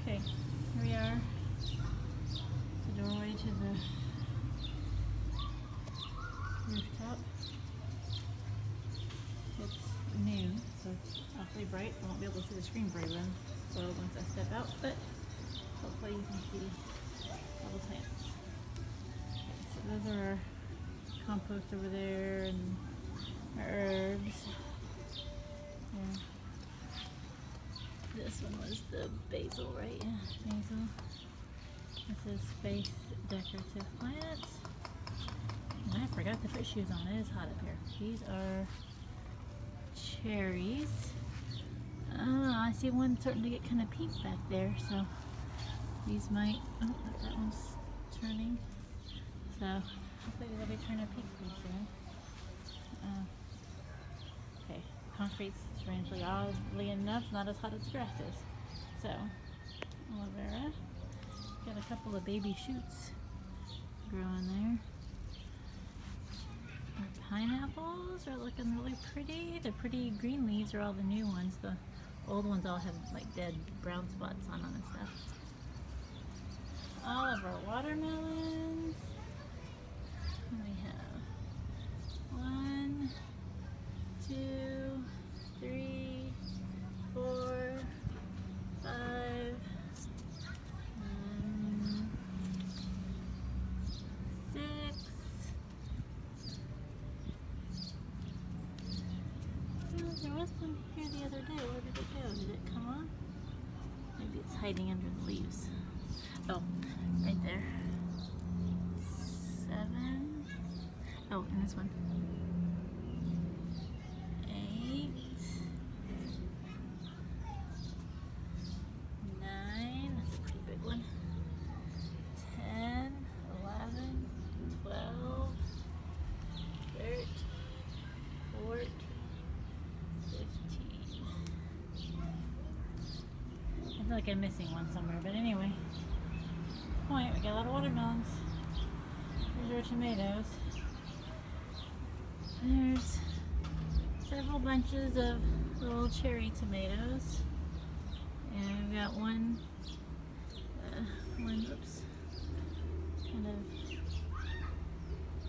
Okay, here we are. The doorway to the rooftop. It's noon, so it's awfully bright. I won't be able to see the screen very well once I step out, but hopefully you can see all the plants. Okay, so those are our compost over there and our herbs. Yeah. This one was the basil, right? Yeah, basil. This is face decorative plants. And I forgot to put shoes on. It is hot up here. These are cherries. Oh, I see one starting to get kind of pink back there, so these might. Oh, that one's turning. So hopefully they'll be turning pink pretty soon. Okay, concrete's strangely, oddly enough, not as hot as grass is. So, aloe vera. Got a couple of baby shoots growing there. Our pineapples are looking really pretty. The pretty green leaves are all the new ones. The old ones all have like dead brown spots on them and stuff. All of our watermelons. We have 1, 2, 3, 4, 5, 6. Oh, there was one here the other day. Where did it go? Did it come on? Maybe it's hiding under the leaves. Oh, right there. 7. Oh, and this one. 8. 9. That's a pretty big one. 10, 11, 12, 13, 14, 15. I feel like I'm missing one somewhere, but anyway. Point, we got a lot of watermelons. Here's our tomatoes. There's several bunches of little cherry tomatoes, and we've got one oops, kind of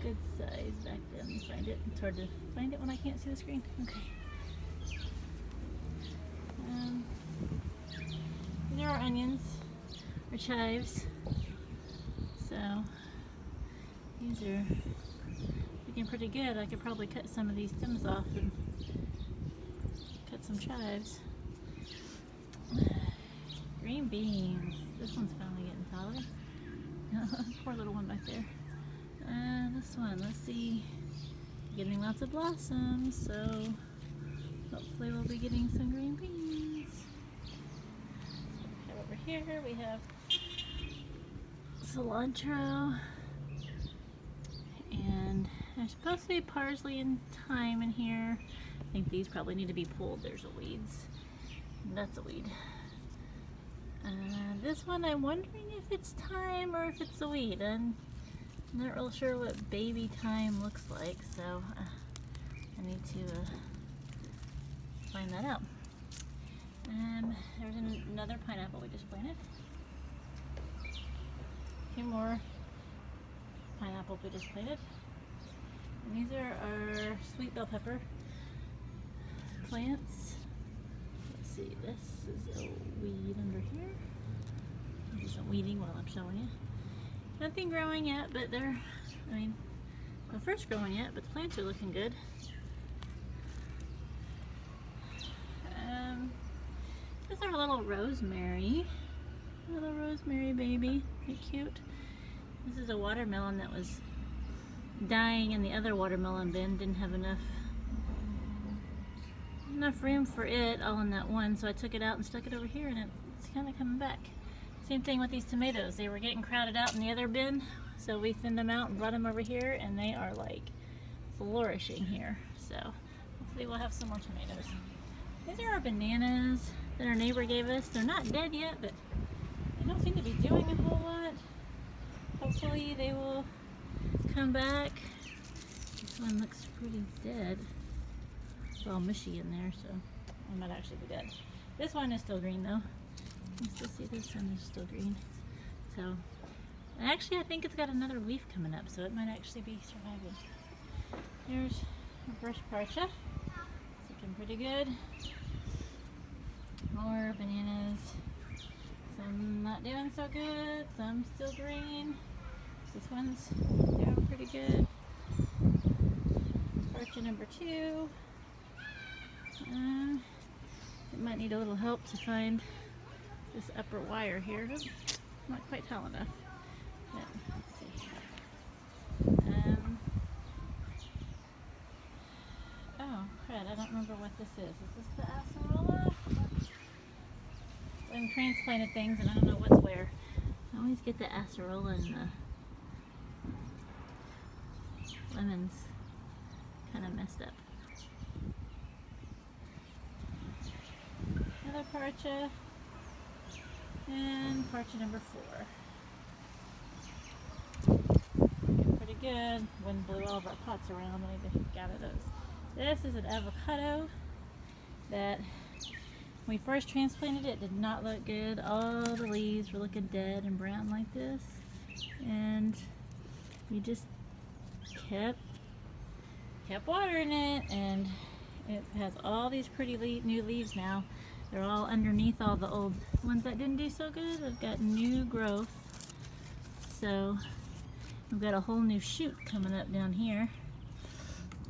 good size back there. Let me find it. It's hard to find it when I can't see the screen. Okay. These are our onions, our chives. So these are looking pretty good. I could probably cut some of these stems off and cut some chives. Green beans. This one's finally getting taller. Poor little one back there. This one, let's see. Getting lots of blossoms, so hopefully we'll be getting some green beans. So over here we have cilantro. And there's supposed to be parsley and thyme in here. I think these probably need to be pulled. There's a weeds. That's a weed. This one I'm wondering if it's thyme or if it's a weed. I'm not real sure what baby thyme looks like, so I need to find that out. There's another pineapple we just planted. A few more pineapples we just planted. And these are our sweet bell pepper plants. Let's see, this is a weed under here. Do some weeding while I'm showing you. Nothing growing yet, but they're, well, first growing yet, but the plants are looking good. This is our little rosemary. Little rosemary baby. Isn't it cute? This is a watermelon that was dying in the other watermelon bin. Didn't have enough room for it all in that one, so I took it out and stuck it over here, and it's kind of coming back. Same thing with these tomatoes. They were getting crowded out in the other bin, so we thinned them out and brought them over here, and they are like flourishing here. So hopefully we'll have some more tomatoes. These are our bananas that our neighbor gave us. They're not dead yet, but they don't seem to be doing a whole lot. Hopefully they will come back. This one looks pretty dead. It's all mushy in there, so it might actually be dead. This one is still green though. You can still see this one is still green. So, and actually I think it's got another leaf coming up, so it might actually be surviving. Here's our first parcha. It's looking pretty good. More bananas. Some not doing so good, some still green. This one's doing pretty good. Parcha number 2. It might need a little help to find this upper wire here. Oops, not quite tall enough. But let's see. Oh, crud, I don't remember what this is. Is this the acerola? I'm transplanted things and I don't know what's where. I always get the acerola and the lemons kind of messed up. Another parcha, and parcha number 4. Looking pretty good. Wind blew all of our pots around. I need to gather those. This is an avocado that when we first transplanted it did not look good. All the leaves were looking dead and brown like this, and we just kept watering it, and it has all these pretty new leaves now. They're all underneath all the old ones that didn't do so good. They've got new growth. So we've got a whole new shoot coming up down here.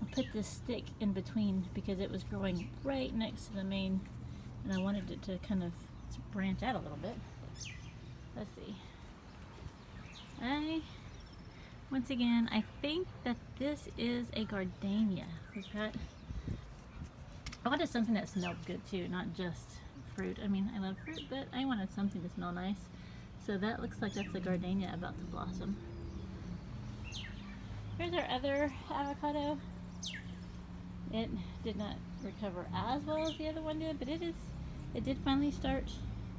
I'll put this stick in between because it was growing right next to the main, and I wanted it to kind of branch out a little bit. Let's see. Once again, I think that this is a gardenia. I wanted something that smelled good too, not just fruit. I mean, I love fruit, but I wanted something to smell nice. So that looks like that's a gardenia about to blossom. Here's our other avocado. It did not recover as well as the other one did, but it did finally start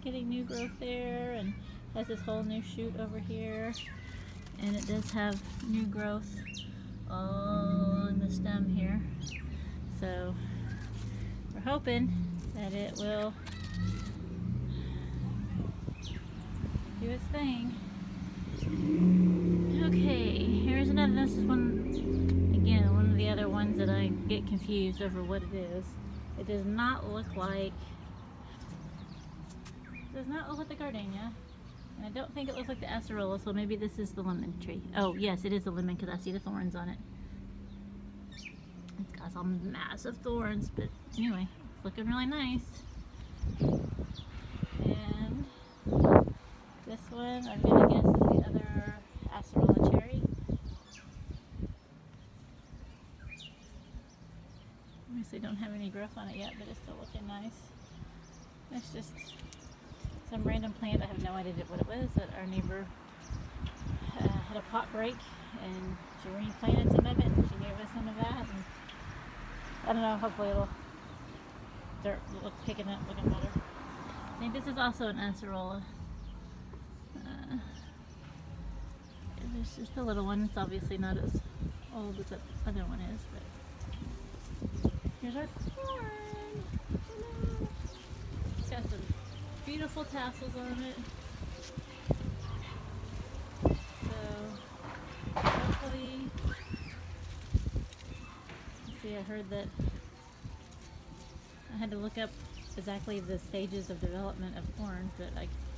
getting new growth there, and has this whole new shoot over here. And it does have new growth all on the stem here. So we're hoping that it will do its thing. Okay, here's another. This is one of the other ones that I get confused over what it is. It does not look like the gardenia, and I don't think it looks like the acerola. So maybe this is the lemon tree. Oh yes, it is the lemon because I see the thorns on it. It's got some massive thorns, but anyway, it's looking really nice. And this one, I'm gonna guess is the other acerola cherry. Obviously don't have any growth on it yet, but it's still looking nice. It's just some random plant. I have no idea what it was, that our neighbor had a pot break and she replanted some of it, and she gave us some of that. And I don't know, hopefully it'll start picking up, looking better. I think this is also an acerola. There's just a little one. It's obviously not as old as the other one is, but here's our corn. It's got some beautiful tassels on it. So hopefully, let's see, I heard that I had to look up exactly the stages of development of corn, but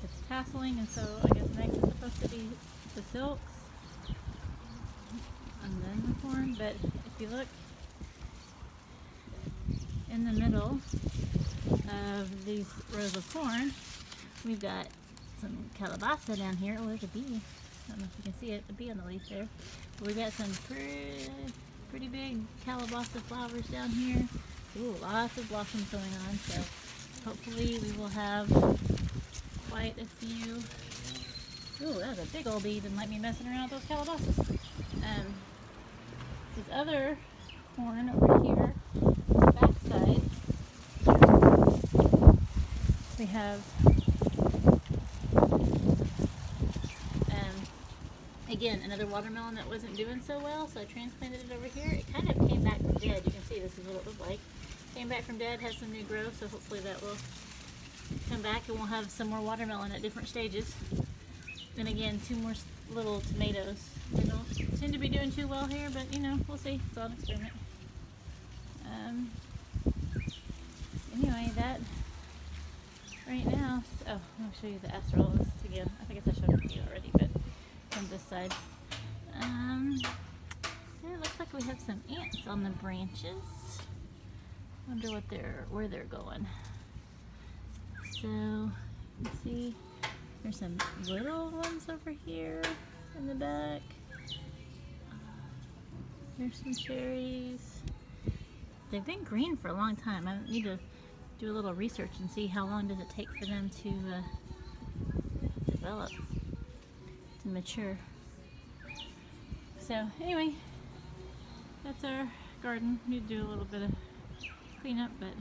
it's tasseling, and so I guess next is supposed to be the silks and then the corn. But if you look in the middle of these rows of corn, we've got some calabaza down here. Oh, there's a bee. I don't know if you can see it, the bee on the leaf there. But we've got some pretty big calabaza flowers down here. Ooh, lots of blossoms going on, so hopefully we will have quite a few. Ooh, that was a big old bee. Didn't like me messing around with those calabasas. This other corn over here, on the back side, we have again another watermelon that wasn't doing so well, so I transplanted it over here. It kind of came back from dead. You can see this is what it looked like. Came back from dead, has some new growth, so hopefully that will come back and we'll have some more watermelon at different stages. And again, 2 more little tomatoes. They don't seem to be doing too well here, but you know, we'll see. It's all an experiment. Anyway, that right now. Oh, I'll show you the acerollas again. I think I showed it to you already, but from this side. Yeah, it looks like we have some ants on the branches. Wonder where they're going. So, you see, there's some little ones over here in the back. There's some cherries. They've been green for a long time. I need to do a little research and see how long does it take for them to develop, to mature. So anyway, that's our garden. Need to do a little bit of cleanup, but